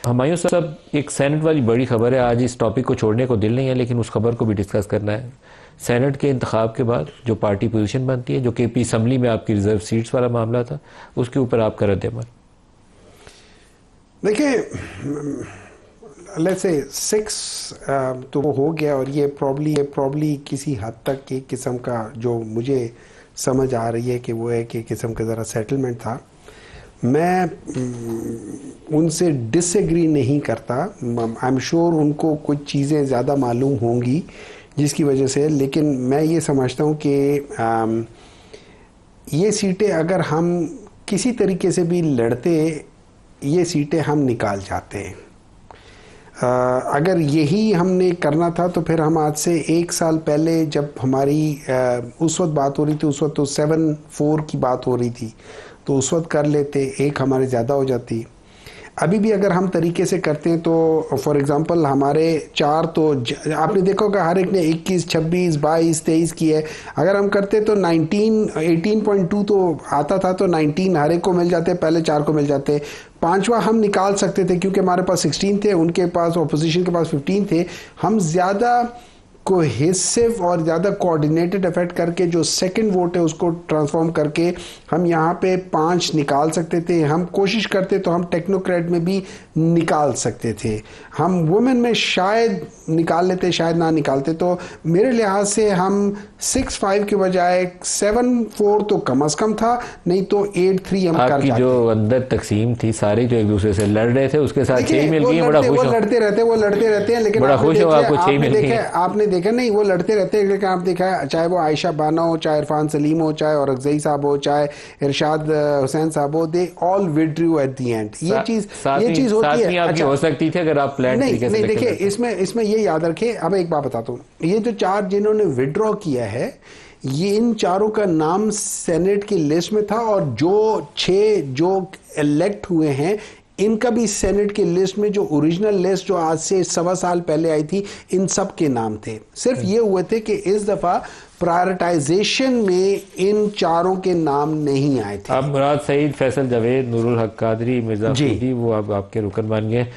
हुमायूं साहब, एक सेनेट वाली बड़ी खबर है। आज इस टॉपिक को छोड़ने को दिल नहीं है, लेकिन उस खबर को भी डिस्कस करना है। सेनेट के इंतखाब के बाद जो पार्टी पोजीशन बनती है, जो केपी असम्बली में आपकी रिजर्व सीट्स वाला मामला था, उसके ऊपर आपका रद्द-ए-अमल। देखिए, लेट्स से 6 तो हो गया, और ये प्रॉब्ली किसी हद तक एक किस्म का जो मुझे समझ आ रही है कि वो है कि किस्म का ज़रा सेटलमेंट था। मैं उनसे डिसएग्री नहीं करता। आई एम श्योर उनको कुछ चीज़ें ज़्यादा मालूम होंगी जिसकी वजह से, लेकिन मैं ये समझता हूँ कि ये सीटें अगर हम किसी तरीके से भी लड़ते, ये सीटें हम निकाल जाते हैं। अगर यही हमने करना था तो फिर हम आज से 1 साल पहले जब हमारी उस वक्त बात हो रही थी, उस वक्त तो 7-4 की बात हो रही थी, तो उस वक्त कर लेते, एक हमारे ज़्यादा हो जाती। अभी भी अगर हम तरीके से करते हैं तो फॉर एग्ज़ाम्पल हमारे 4 तो आपने देखा होगा हर एक ने 21, 26, 22, 23 की है। अगर हम करते तो 18.2 तो आता था, तो 19 हर एक को मिल जाते, पहले 4 को मिल जाते। 5वां हम निकाल सकते थे क्योंकि हमारे पास 16 थे, उनके पास अपोजिशन के पास 15 थे। हम ज़्यादा कोहेसिव और ज़्यादा कोऑर्डिनेटेड एफर्ट करके जो सेकंड वोट है उसको ट्रांसफॉर्म करके हम यहाँ पे 5 निकाल सकते थे। हम कोशिश करते तो हम टेक्नोक्रेट में भी निकाल सकते थे। हम वुमेन में शायद निकाल लेते, शायद ना निकालते। तो मेरे लिहाज से हम 6-5 के बजाय 7-4 तो कम अज़ कम था, नहीं तो 8-3 हम कर आपकी जाते। जो अंदर तकसीम थी, सारे जो एक दूसरे से लड़ रहे थे, उसके साथ 6 मिल गई। बड़ा खुश वो हो, लड़ते रहते हैं, लेकिन बड़ा खुश हो आपको 6 मिल गई। आपने देखा नहीं, वो लड़ते रहते हैं, लेकिन आप देखा है, चाहे वो आयशा बानो हो, चाहे इरफान सलीम हो, चाहे औरंगज़ई साहब हो, चाहे इरशाद हुसैन साहब हो, they all withdrew at the end. ये चीज होती है। आपकी हो सकती थी अगर आप प्लान तरीके से। नहीं, देखिए, इसमें ये याद रखे। अब एक बात बताता हूँ, ये जो 4 जिन्होंने विड्रॉ किया है, ये इन 4 का नाम सेनेट की लिस्ट में था, और जो 6 जो इलेक्ट हुए हैं इनका भी सेनेट की लिस्ट में, जो ओरिजिनल लिस्ट जो आज से 1.25 साल पहले आई थी, इन सब के नाम थे। सिर्फ ये हुए थे कि इस दफा प्रायोरिटाइजेशन में इन 4 के नाम नहीं आए थे। अब मुराद सईद, फैसल जावेद, नूरुल हक कादरी, मिर्जा फूदी, वो अब आपके रुकन बन गए।